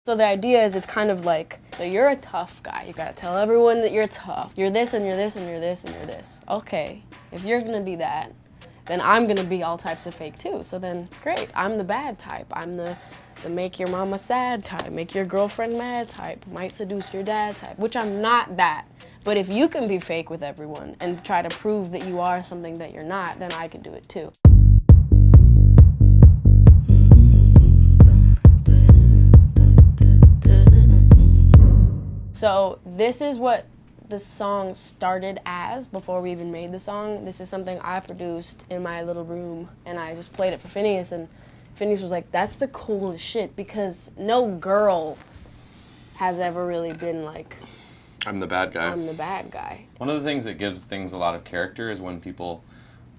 So the idea is it's kind of like, so you're a tough guy. You gotta tell everyone that you're tough. You're this and you're this and you're this and you're this. Okay, if you're gonna be that, then I'm gonna be all types of fake too. So then, great, I'm the bad type. I'm the make your mama sad type, make your girlfriend mad type, might seduce your dad type, which I'm not that. But if you can be fake with everyone and try to prove that you are something that you're not, then I can do it too. So this is what the song started as before we even made the song. This is something I produced in my little room, and I just played it for FINNEAS, and FINNEAS was like, that's the coolest shit, because no girl has ever really been like, I'm the bad guy. I'm the bad guy. One of the things that gives things a lot of character is when people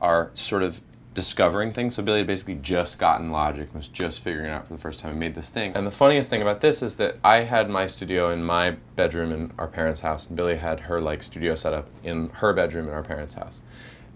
are sort of discovering things. So Billie had basically just gotten Logic and was just figuring it out for the first time and made this thing. And the funniest thing about this is that I had my studio in my bedroom in our parents' house, and Billie had her like studio set up in her bedroom in our parents' house.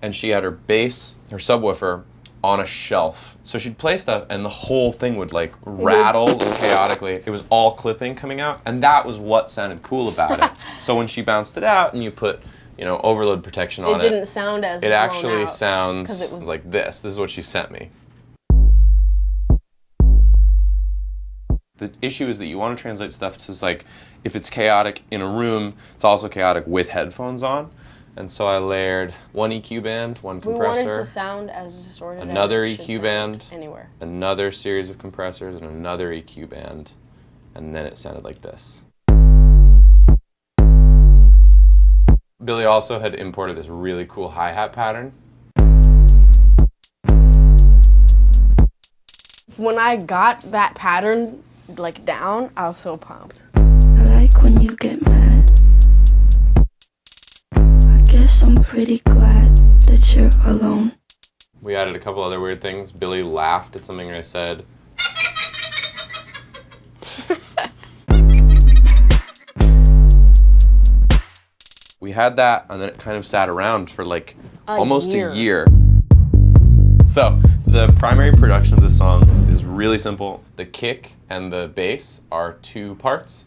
And she had her bass, her subwoofer, on a shelf. So she'd play stuff and the whole thing would like rattle chaotically. It was all clipping coming out, and that was what sounded cool about it. So when she bounced it out and you put, you know, overload protection on it, it didn't sound as it actually out, sounds it was like this. This is what she sent me. The issue is that you want to translate stuff to, like, if it's chaotic in a room, it's also chaotic with headphones on. And so I layered one EQ band, one compressor. We wanted to sound as distorted another as it EQ band, anywhere. Another series of compressors, and another EQ band. And then it sounded like this. Billie also had imported this really cool hi-hat pattern. When I got that pattern like down, I was so pumped. I like when you get mad. I guess I'm pretty glad that you're alone. We added a couple other weird things. Billie laughed at something I said. We had that, and then it kind of sat around for like almost a year. So the primary production of the song is really simple. The kick and the bass are 2 parts.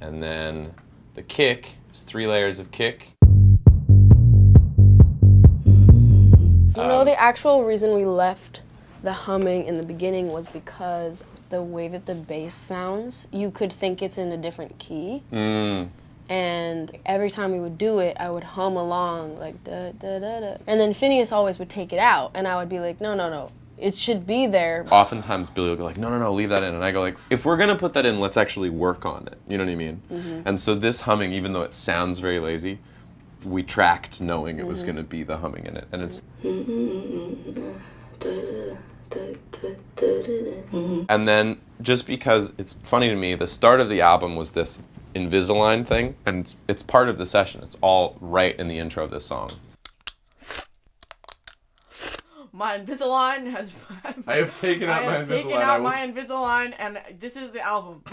And then the kick is 3 layers of kick. You know, the actual reason we left the humming in the beginning was because the way that the bass sounds, you could think it's in a different key. And every time we would do it, I would hum along, like da da da da. And then FINNEAS always would take it out, and I would be like, no, no, no, it should be there. Oftentimes Billie will go like, no, no, no, leave that in. And I go like, if we're gonna put that in, let's actually work on it. You know what I mean? And so this humming, even though it sounds very lazy, we tracked knowing it was gonna be the humming in it. And it's... And then, just because it's funny to me, the start of the album was this Invisalign thing, and it's part of the session. It's all right in the intro of this song. My Invisalign has... I have taken out my Invisalign. I have taken out my Invisalign, and this is the album.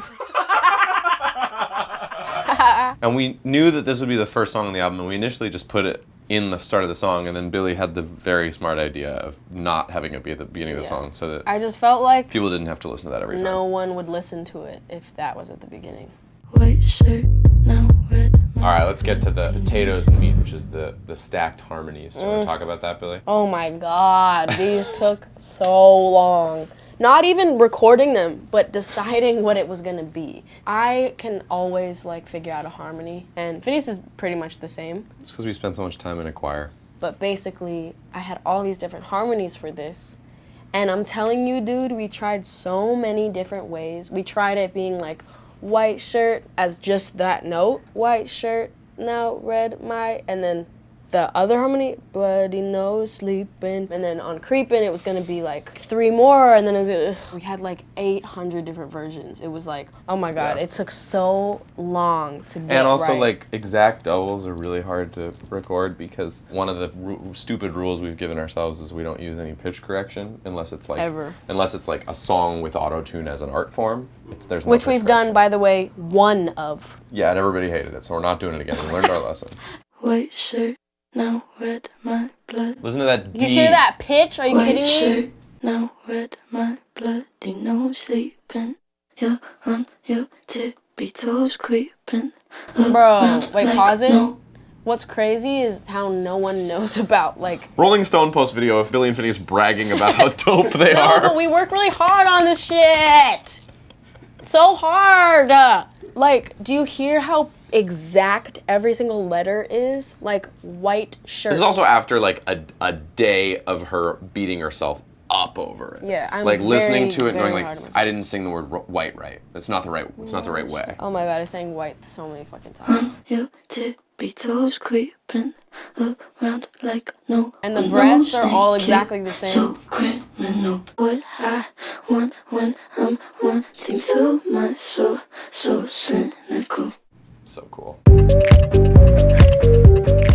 And we knew that this would be the first song on the album, and we initially just put it in the start of the song, and then Billie had the very smart idea of not having it be at the beginning of the song, so that I just felt like people didn't have to listen to that every time. no one would listen to it if that was at the beginning. White shirt, now red. All right, let's get to the potatoes and meat, which is the stacked harmonies. Do you want to talk about that, Billie? Oh my God, these took so long. Not even recording them, but deciding what it was gonna be. I can always like figure out a harmony, and FINNEAS is pretty much the same. It's because we spent so much time in a choir. But basically, I had all these different harmonies for this, and I'm telling you, dude, we tried so many different ways. We tried it being like white shirt as just that note, white shirt, now red my, and then the other harmony, bloody nose, sleeping, and then on creeping it was gonna be like 3 more, and then it was gonna, we had like 800 different versions. It was like, oh my God, it took so long to get And also right. like exact doubles are really hard to record, because one of the stupid rules we've given ourselves is we don't use any pitch correction unless it's like unless it's like a song with auto-tune as an art form. There's no Which pitch we've correction. done, by the way, 1 of. Yeah, and everybody hated it, so we're not doing it again. We learned our lesson. White shirt, now red my blood. Listen to that D. Did you hear that pitch? Are you White kidding me? shirt, now, red my bloody nose sleeping. You're on your tippy toes creeping. Bro, wait, pause it. What's crazy is how no one knows about, like... Rolling Stone post video of Billie and Phineas bragging about how dope they are. No, but we work really hard on this shit. So hard. Like, do you hear how exact every single letter is? Like, white shirt. This is also after, like, a day of her beating herself up over it. Yeah, I'm like listening very, to it and very going hard on like, myself. I didn't sing the word white right. It's not the right. It's not the right way. Oh my god, I sang white so many fucking times. Your tippy toes creeping around like no. And the breaths are all exactly the same. So criminal. What I want when I'm wanting to my soul, so cynical. So cool.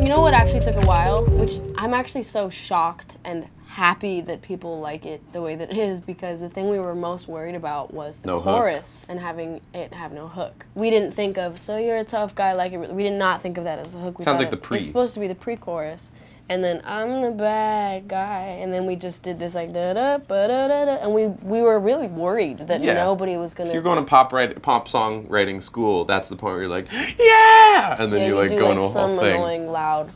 You know what actually took a while? Which I'm actually so shocked and happy that people like it the way that it is, because the thing we were most worried about was the No hook. chorus and having it have no hook. We didn't think of, so you're a tough guy, like it. We did not think of that as the hook. We Sounds thought like the pre. It's supposed to be the pre-chorus. And then I'm the bad guy, and then we just did this like da da ba da da da, and we were really worried that Yeah. nobody was gonna. If you're going to pop song writing school, that's the point where you're like, yeah, and then Yeah, you like do go like into a some whole thing. annoying loud.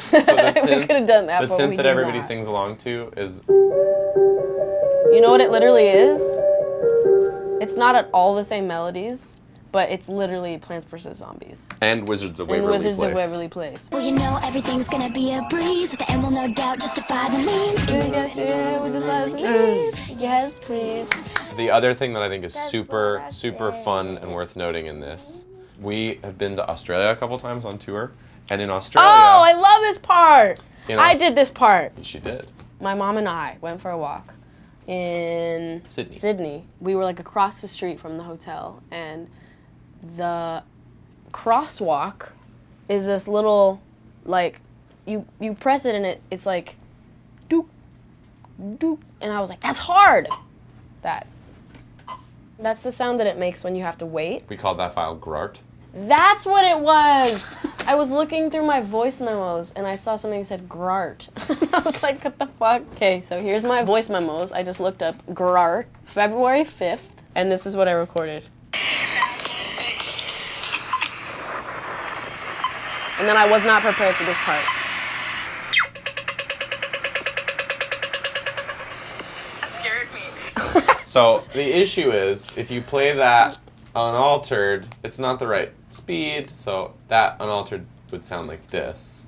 So the we synth, could have done that. the but we synth that did everybody not. sings along to is You know what it literally is? It's not at all the same melodies, but it's literally Plants vs. Zombies. and Wizards of And Waverly Wizards Place. of Waverly Place. Well, you know everything's gonna be a breeze. At the end will no doubt justify the means. Yes, please. The other thing that I think is super fun and worth noting in this, we have been to Australia a couple times on tour, and in Australia, Oh, I love this part. I Aus- did this part. she did. My mom and I went for a walk in Sydney. We were like across the street from the hotel, and the crosswalk is this little, like, you press it and it's like, doop, doop, and I was like, that's hard. That's the sound that it makes when you have to wait. We called that file Grart. That's what it was. I was looking through my voice memos and I saw something that said Grart. I was like, what the fuck? Okay, so here's my voice memos. I just looked up Grart, February 5th, and this is what I recorded. And then I was not prepared for this part. That scared me. So the issue is, if you play that unaltered, it's not the right speed, so that unaltered would sound like this.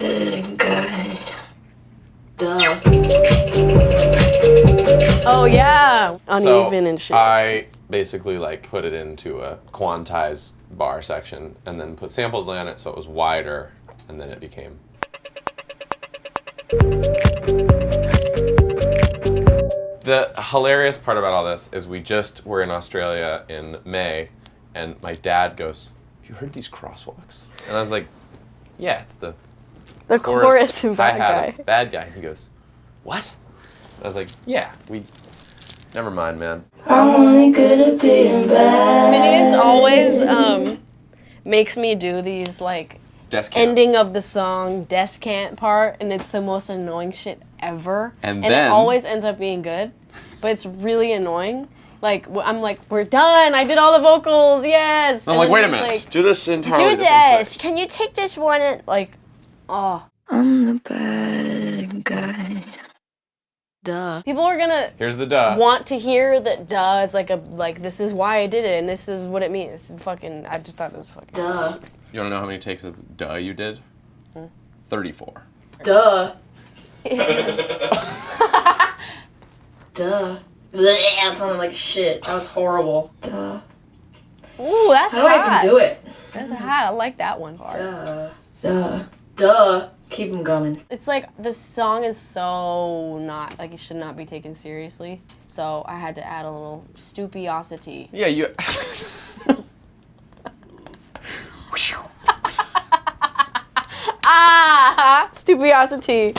Oh yeah, uneven So and shit. I basically like put it into a quantized bar section and then put sample delay on it so it was wider, and then it became. The hilarious part about all this is we just were in Australia in May, and my dad goes, "Have you heard these crosswalks?" And I was like, "Yeah, it's the the chorus and bad hi-hat guy. of bad guy." He goes, "What?" I was like, "Yeah, we. Never mind, man." I'm only good at being bad. Phineas always makes me do these like Desk cam. ending of the song descant part, and it's the most annoying shit ever. And it then- always ends up being good, but it's really annoying. Like I'm like, we're done. I did all the vocals. Yes. I'm And like, then wait a he's minute. like, Do this entirely do different this. thing. Can you take this one and like, oh, I'm the bad guy. duh. People are gonna Here's the duh. want to hear that duh is like this is why I did it and this is what it means. Fucking, I just thought it was fucking. Duh. You want to know how many takes of duh you did? 34. Duh. Duh. Blech, that sounded like shit. That was horrible. Duh. Ooh, that's How do I hot. even do it? That's hot. I like that one part. Duh. Duh. Keep them coming. It's like the song is so not like it should not be taken seriously. So I had to add a little stupiosity. Yeah, you. Ah, stupiosity.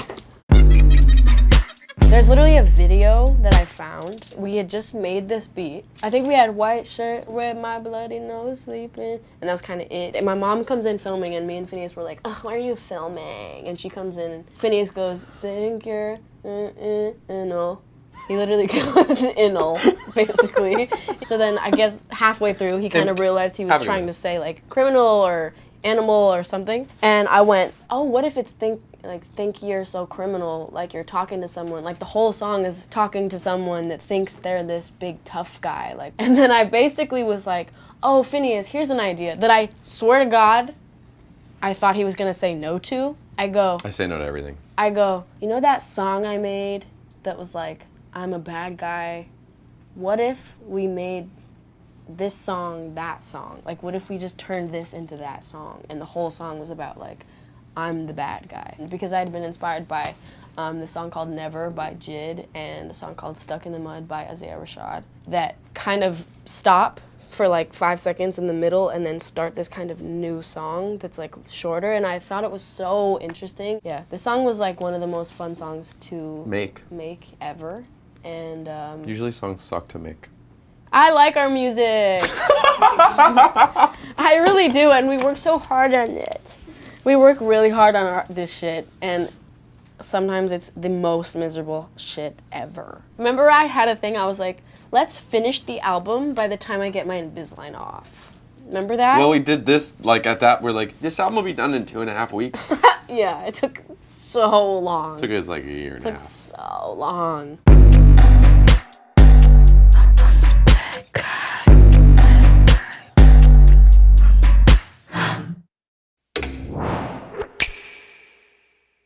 There's literally a video that I found. We had just made this beat. I think we had white shirt, red my bloody nose, sleeping, and that was kind of it. And my mom comes in filming, and me and Phineas were like, "Oh, why are you filming?" And she comes in, and Phineas goes, "Think you're anal." He literally goes anal, basically. So then I guess halfway through, he kind of realized he was trying to say like criminal or animal or something. And I went, "Oh, what if it's think you're so criminal, like you're talking to someone, like the whole song is talking to someone that thinks they're this big tough guy." Like, and then I basically was like, "Oh, Phineas, here's an idea that I swear to God, I thought he was gonna say no to." I say no to everything. I go, "You know that song I made that was like, I'm a bad guy? What if we made this song that song? Like, what if we just turned this into that song?" And the whole song was about like, I'm the bad guy. Because I had been inspired by the song called Never by Jid and a song called Stuck in the Mud by Isaiah Rashad that kind of stop for like 5 seconds in the middle and then start this kind of new song that's like shorter, and I thought it was so interesting. Yeah, the song was like one of the most fun songs to make ever. And usually songs suck to make. I like our music. I really do, and we work so hard on it. We work really hard on this shit, and sometimes it's the most miserable shit ever. Remember I had a thing, I was like, let's finish the album by the time I get my Invisalign off. Remember that? Well, we did this, like at that, we're like, this album will be done in 2.5 weeks. Yeah, it took so long. Took us like a year and a half. It took so long.